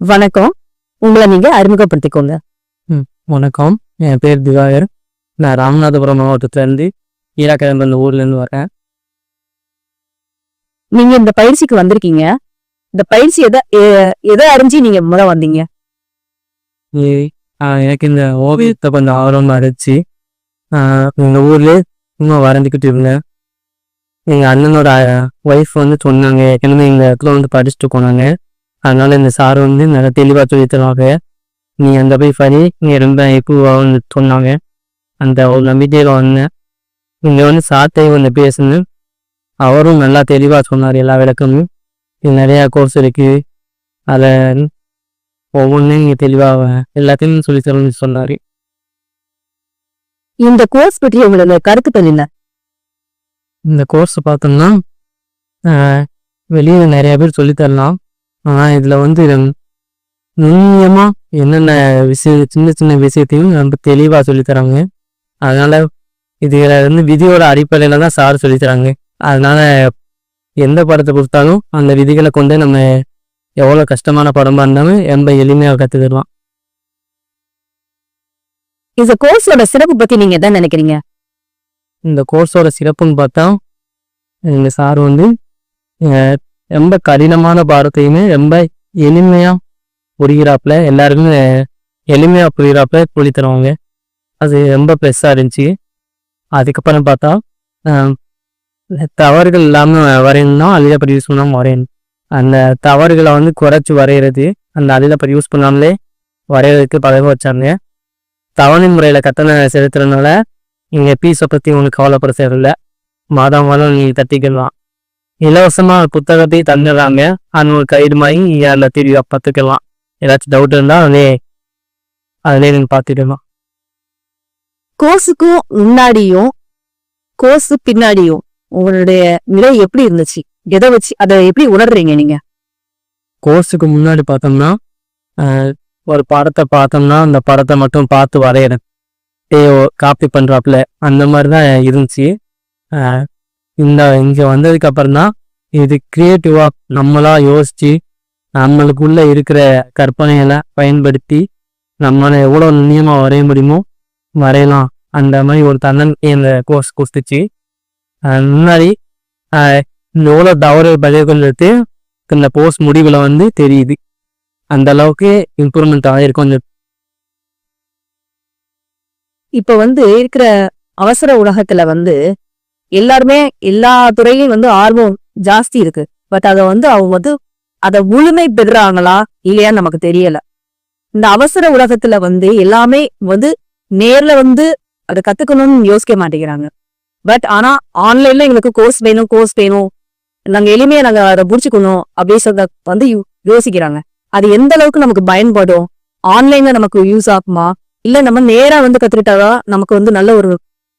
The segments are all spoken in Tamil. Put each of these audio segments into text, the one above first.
வணக்கம். உங்கள நீங்க அறிமுகப்படுத்திக்கோங்க. ம். வணக்கம். என் பேர் திவாகர். நான் ராமநாதபுரம் மாவட்டத்திலேருந்து ஈராக்கிழம்பு அந்த ஊர்லேருந்து வரேன். நீங்க இந்த பயிற்சிக்கு வந்திருக்கீங்க. இந்த பயிற்சி எத அறிஞ்சு நீங்க வந்தீங்க? இ எனக்கு இந்த ஓவியத்தை கொஞ்சம் ஆர்வமா இருந்துச்சு. எங்கள் ஊர்லேயே சும்மா வரைஞ்சிக்கிட்டு இருந்தேன். எங்கள் அண்ணனோட ஒய்ஃப் சொன்னாங்க, ஏற்கனவே இந்த இடத்துல படிச்சுட்டு போனாங்க. அதனால இந்த சார் நல்லா தெளிவாக சொல்லி தருவாங்க. நீ அங்கே போய் படி, நீ ரொம்ப இம்ப்ரூவ் ஆகும்னு சொன்னாங்க. அந்த ஒரு நம்பிக்கையில் வந்தேன். இங்கே சார்ட்டை பேசணும். அவரும் நல்லா தெளிவாக சொன்னார் எல்லா விளக்கமும். இது நிறையா கோர்ஸ் இருக்குது, அதில் ஒவ்வொன்றையும் நீங்கள் தெளிவாக எல்லாத்தையும் சொல்லி தரணும்னு சொன்னார். இந்த கோர்ஸ் பற்றி உங்களோட கருத்துக்கள் என்ன? இந்த கோர்ஸ் பார்த்தோம்னா வெளியே நிறையா பேர் சொல்லித்தரலாம். ஆனால் இதில் நுண்ணியமாக என்னென்ன சின்ன சின்ன விஷயத்தையும் ரொம்ப தெளிவாக சொல்லித்தராங்க. அதனால் இதில் விதியோட அடிப்படையில் தான் சார் சொல்லித்தராங்க. அதனால் எந்த படத்தை கொடுத்தாலும் அந்த விதிகளை கொண்டு நம்ம எவ்வளோ கஷ்டமான படமாக இருந்தாலும் ரொம்ப எளிமையாக கற்றுக்கலாம். இந்த கோர்ஸோட சிறப்பு பற்றி நீங்கள் என்ன நினைக்கிறீங்க? இந்த கோர்ஸோட சிறப்புன்னு பார்த்தா, எங்கள் சார் ரொம்ப கடினமான பாடத்தையுமே ரொம்ப எளிமையாக புரிகிறாப்புல, எல்லாருக்குமே எளிமையாக புரிகிறாப்புல சொல்லி தருவாங்க. அது ரொம்ப ப்ளஸ்ஸாக இருந்துச்சு. அதுக்கப்புறம் பார்த்தா, தவறுகள் இல்லாமல் வரையணும்னா அழிலப்படி யூஸ் பண்ணாமல் வரையணும். அந்த தவறுகளை குறைச்சி வரைகிறது அந்த அழிலப்படி யூஸ் பண்ணாமலே வரைகிறதுக்கு பழக வச்சாங்க. தவணை முறையில் கட்டணம் செலுத்துறதுனால நீங்கள் ஃபீஸை பற்றி உங்களுக்கு கவலைப்பட தேவையில்லை. மாதம் நீங்கள் தட்டிக்கலாம். இலவசமாக புத்தகத்தை தந்துடுறாங்க. அது ஒரு கைடு மாதிரி நீங்கள் அதில் திரும்பி பார்த்துக்கலாம். ஏதாச்சும் டவுட் இருந்தால் அதிலே நீங்கள் பார்த்துக்கலாம். கோர்ஸுக்கும் முன்னாடியும் கோர்ஸு பின்னாடியும் உங்களுடைய நிலை எப்படி இருந்துச்சு? எதை வச்சு அதை எப்படி உணர்றீங்க நீங்க? கோர்ஸுக்கு முன்னாடி பார்த்தோம்னா, ஒரு படத்தை பார்த்தோம்னா அந்த படத்தை மட்டும் பார்த்து வரைகிறேன், காப்பி பண்ணுறாப்புல அந்த மாதிரி தான் இருந்துச்சு. இங்கே வந்ததுக்கு அப்புறம் தான் இது கிரியேட்டிவாக நம்மளாக யோசித்து நம்மளுக்குள்ளே இருக்கிற கற்பனைகளை பயன்படுத்தி நம்மளால் எவ்வளோ நுண்ணியமாக வரைய முடியுமோ வரையலாம். அந்த மாதிரி ஒரு தன்னம்பிக்கை இந்த கோர்ஸ் கொடுத்துச்சு. முன்னாடி எவ்வளோ தவறு பதிவுகள் எடுத்து இந்த கோர்ஸ் முடிவில் தெரியுது. அந்த அளவுக்கு இம்ப்ரூவ்மெண்ட் ஆகிருக்கும். இப்போ இருக்கிற அவசர உலகத்துல எல்லாருமே எல்லா துறையும் ஆர்வம் ஜாஸ்தி இருக்கு. பட் அதை அவங்க அதை முழுமை பெறுறாங்களா இல்லையான்னு நமக்கு தெரியல. இந்த அவசர உலகத்துல எல்லாமே நேர்ல அதை கத்துக்கணும்னு யோசிக்க மாட்டேங்கிறாங்க. பட் ஆனா ஆன்லைன்ல எங்களுக்கு கோர்ஸ் வேணும், நாங்க எளிமையா நாங்க அதை புடிச்சுக்கணும் அப்படின்னு சொல்ல யோசிக்கிறாங்க. அது எந்த அளவுக்கு நமக்கு பயன்படும்? ஆன்லைன்ல நமக்கு யூஸ் ஆகுமா, இல்ல நம்ம நேரா கத்துக்கிட்டாதான் நமக்கு நல்ல ஒரு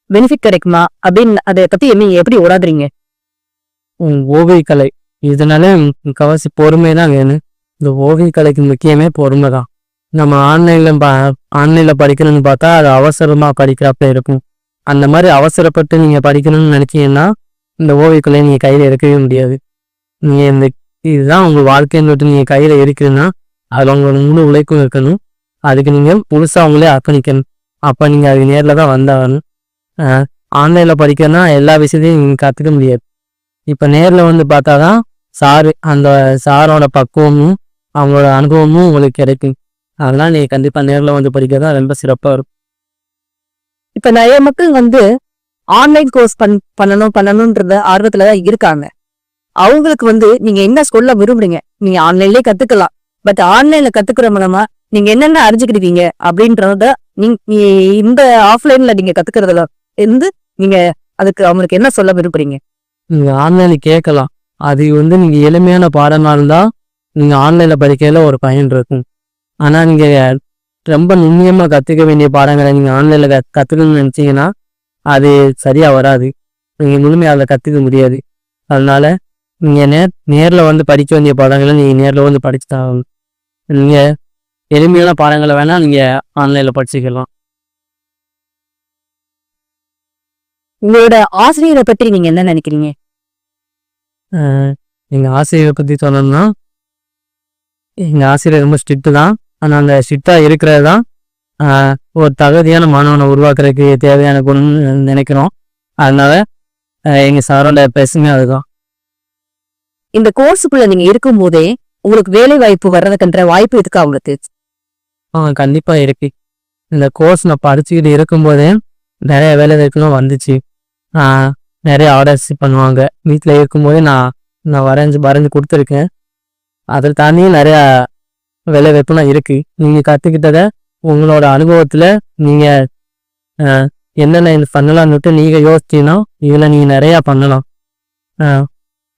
பெனிஃபிட் கிடைக்குமா அப்படின்னு அதை பத்தி எப்படி உணர்றீங்க? ஓவியக்கலை இதனால முக்கால்வாசி பொறுமை தான் வேணும். இந்த ஓவியக்கலைக்கு முக்கியமே பொறுமை தான். நம்ம ஆன்லைனில் படிக்கணும்னு பார்த்தா அது அவசரமாக படிக்கிறப்ப இருக்கும். அந்த மாதிரி அவசரப்பட்டு நீங்கள் படிக்கணும்னு நினச்சிங்கன்னா இந்த ஓவியக்கலையை நீங்கள் கையில் எடுக்கவே முடியாது. நீங்கள் இதுதான் உங்கள் வாழ்க்கைன்னு சொல்லிட்டு நீங்கள் கையில் எடுக்கிறீங்கன்னா அதில் உங்களோட முழு உழைப்பும் இருக்கணும். அதுக்கு நீங்கள் முழுசாக அவங்களே அர்ப்பணிக்கணும். அப்போ நீங்கள் அது நேரில் தான் வந்தாகணும். ஆன்லைனில் படிக்கணும்னா எல்லா விஷயத்தையும் நீங்கள் கற்றுக்க முடியாது. இப்போ நேரில் பார்த்தா தான் அந்த சாரோட பக்குவமும் அவங்களோட அனுபவமும் உங்களுக்கு கிடைக்கும். அதெல்லாம் நீங்கள் கண்டிப்பாக நேரில் படிக்க தான் ரொம்ப சிறப்பாக இருக்கும். இப்போ நிறைய மக்கள் ஆன்லைன் கோர்ஸ் பண்ணணும்ன்றத ஆர்வத்துல தான் இருக்காங்க. அவங்களுக்கு நீங்க என்ன சொல்ல விரும்புறீங்க? நீங்க ஆன்லைன்லயே கத்துக்கலாம், பட் ஆன்லைன்ல கத்துக்கிற மூலமா நீங்க என்னென்ன அறிஞ்சுக்கிட்டீங்க அப்படின்றத இந்த ஆஃப்லைன்ல நீங்க கத்துக்கிறதுல நீங்க அதுக்கு அவங்களுக்கு என்ன சொல்ல விரும்புறீங்க? நீங்கள் ஆன்லைனில் கேட்கலாம். அது நீங்கள் எளிமையான பாடமாக இருந்தால் நீங்கள் ஆன்லைனில் படிக்கையில் ஒரு பயன் இருக்கும். ஆனால் நீங்கள் ரொம்ப நுண்ணியமாக கற்றுக்க வேண்டிய பாடங்களை நீங்கள் ஆன்லைனில் கற்றுக்கணும்னு நினச்சிங்கன்னா அது சரியாக வராது. நீங்கள் முழுமையாக அதில் கற்றுக்க முடியாது. அதனால நீங்கள் நேரில் படிக்க வேண்டிய பாடங்களை நீங்கள் நேரில் படிச்சு தான் ஆகணும். நீங்கள் எளிமையான பாடங்களை வேணால் நீங்கள் ஆன்லைனில் படிச்சுக்கலாம். உங்களோட ஆசிரியரை பற்றி நீங்க என்ன நினைக்கிறீங்க? எங்கள் ஆசிரியரை பற்றி சொல்லணும்னா, எங்கள் ஆசிரியர் ரொம்ப ஸ்ட்ரிக்ட்டு தான். ஆனால் அந்த ஸ்ட்ரிக்டாக இருக்கிறது தான் ஒரு தகுதியான மாணவனை உருவாக்குறதுக்கு தேவையான குணம்னு நினைக்கிறோம். அதனால எங்கள் சாரோட பேசுமே அதுதான். இந்த கோர்ஸுக்குள்ள நீங்க இருக்கும் போதே உங்களுக்கு வேலை வாய்ப்பு வர்றதுக்குன்ற வாய்ப்பு இருக்கா உங்களுக்கு? கண்டிப்பாக இருக்கு. இந்த கோர்ஸ் நான் படிச்சுக்கிட்டு இருக்கும்போதே நிறைய வேலை வாய்ப்புலாம் வந்துச்சு. நிறைய ஆர்டர்ஸ் பண்ணுவாங்க. வீட்டில் இருக்கும்போதே நான் வரைஞ்சு கொடுத்துருக்கேன். அதை தாண்டியும் நிறையா வேலை வாய்ப்புலாம் இருக்குது. நீங்கள் கற்றுக்கிட்டதை உங்களோட அனுபவத்தில் நீங்கள் என்னென்ன இது பண்ணலான்னுட்டு நீங்கள் யோசிச்சீங்கன்னா இதில் நீங்கள் நிறையா பண்ணலாம்.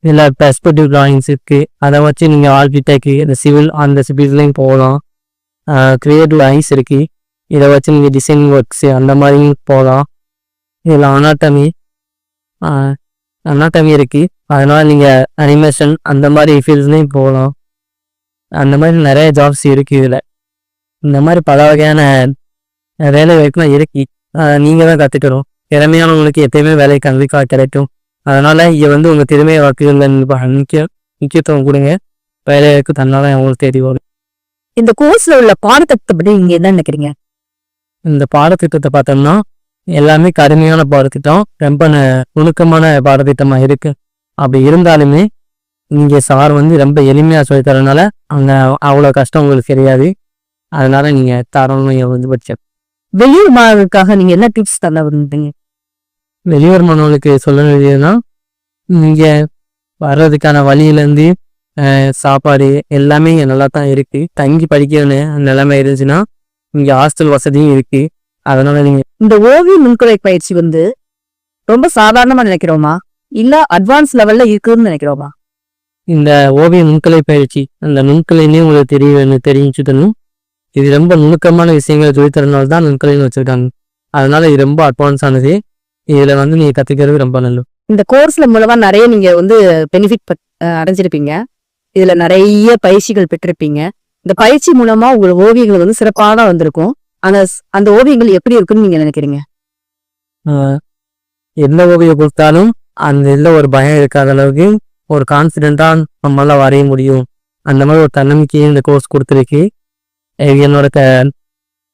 இதில் பெர்ஸ்பெக்டிவ் டிராயிங்ஸ் இருக்குது. அதை வச்சு நீங்கள் ஆர்கிடெக்ட் இந்த சிவில்லையும் போகலாம். கிரியேட்டிவ் ஐஸ் இருக்குது. இதை வச்சு நீங்கள் டிசைனிங் ஒர்க்ஸு அந்த மாதிரியும் போகலாம். இதில் அனாட்டமி இருக்குது. அதனால் நீங்கள் அனிமேஷன் அந்த மாதிரி ஃபீல்ட்ஸ்லையும் போகலாம். அந்த மாதிரி நிறைய ஜாப்ஸ் இருக்குது இதில். இந்த மாதிரி பல வகையான வேலை வாய்ப்புலாம் இருக்குது. நீங்கள் தான் கற்றுக்கணும். திறமையானவங்களுக்கு எப்பயுமே வேலை கண்டிப்பாக கிடைக்கும். அதனால் இங்கே உங்கள் திறமையை வளர்க்குறதுல முக்கியத்துவம் கொடுங்க. வேலை வாய்ப்பு தன்னால் உங்களுக்கு தேடி வரும். இந்த கோர்ஸ்ல உள்ள பாடத்திட்டத்தை பற்றி நீங்க என்ன நினைக்கிறீங்க? இந்த பாடத்திட்டத்தை பார்த்தோம்னா எல்லாமே கடுமையான பாடத்திட்டம், ரொம்ப நுணுக்கமான பாடத்திட்டமாக இருக்குது. அப்படி இருந்தாலுமே இங்கே சார் ரொம்ப எளிமையாக சொல்லி தரதுனால அங்கே அவ்வளோ கஷ்டம் உங்களுக்கு தெரியாது. அதனால நீங்கள் தரணும் படிச்ச. வெளியூர் மாணவர்களுக்காக நீங்க என்ன டிப்ஸ் தர விரும்புறீங்க? வெளியூர் மாணவர்களுக்கு சொல்ல வேண்டியதுன்னா, நீங்கள் வர்றதுக்கான வழியிலேருந்து சாப்பாடு எல்லாமே இங்கே நல்லா தான் இருக்குது. தங்கி படிக்கணும்னு நிலைமை இருந்துச்சுன்னா இங்கே ஹாஸ்டல் வசதியும் இருக்குது. அதனால நீங்கள் இந்த ஓவிய நுண்கலை பயிற்சி ரொம்ப சாதாரணமா நினைக்கிறோமா இல்ல அட்வான்ஸ் லெவல்ல இருக்குன்னு நினைக்கிறோமா? இந்த ஓவிய நுண்கலை பயிற்சி அந்த நுண்கலைன்னே உங்களுக்கு தெரிஞ்சுக்கணும். இது ரொம்ப நுணுக்கமான விஷயங்களை சொல்லித்தரனால தான் நுண்கலைன்னு வச்சுருக்காங்க. அதனால இது ரொம்ப அட்வான்ஸ் ஆனது. இதில் நீங்கள் கற்றுக்கிறது ரொம்ப நல்லது. இந்த கோர்ஸ்ல மூலமா நிறைய நீங்க பெனிஃபிட் அடைஞ்சிருப்பீங்க. இதுல நிறைய பயிற்சிகள் பெற்றிருப்பீங்க. இந்த பயிற்சி மூலமா உங்கள் ஓவியங்கள் சிறப்பாக வந்திருக்கும். அந்த ஓவியங்கள் எப்படி இருக்குன்னு நீங்க நினைக்கிறீங்க? எந்த ஓவியம் கொடுத்தாலும் அந்த இதில் ஒரு பயம் இருக்காத அளவுக்கு ஒரு கான்ஃபிடென்ட்டாக நம்மளால வரைய முடியும். அந்த மாதிரி ஒரு தன்னம்பிக்கையை இந்த கோர்ஸ் கொடுத்துருக்கு. என்னோட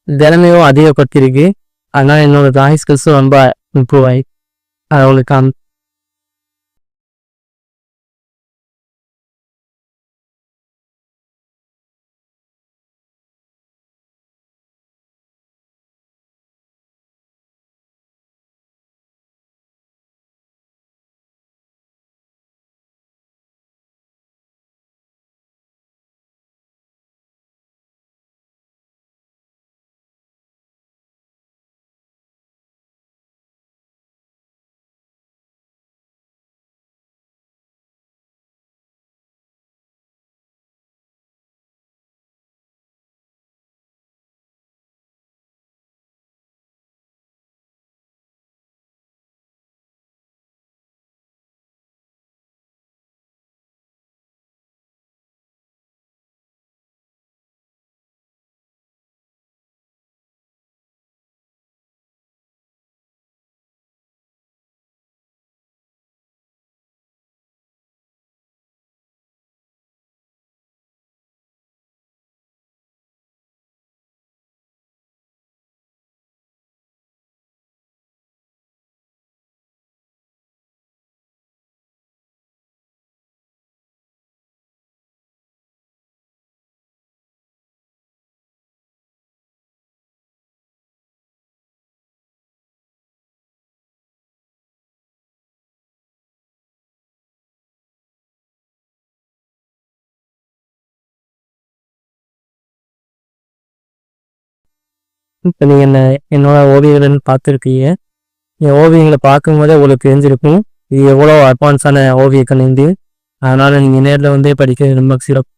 திறமையும் அதிகப்படுத்திருக்கு. அதனால என்னோட டிராயிங் ஸ்கில்ஸும் ரொம்ப இம்ப்ரூவ் ஆகி அது அவங்களுக்கு இப்போ நீங்கள் என்னோட ஓவியங்கள்னு பார்த்துருக்கீங்க. என் ஓவியங்களை பார்க்கும்போதே உங்களுக்கு தெரிஞ்சிருக்கும் இது எவ்வளோ அட்வான்ஸான ஓவியக்கலை. அதனால் நீங்கள் நேரில் படிக்க ரொம்ப சிறப்பு.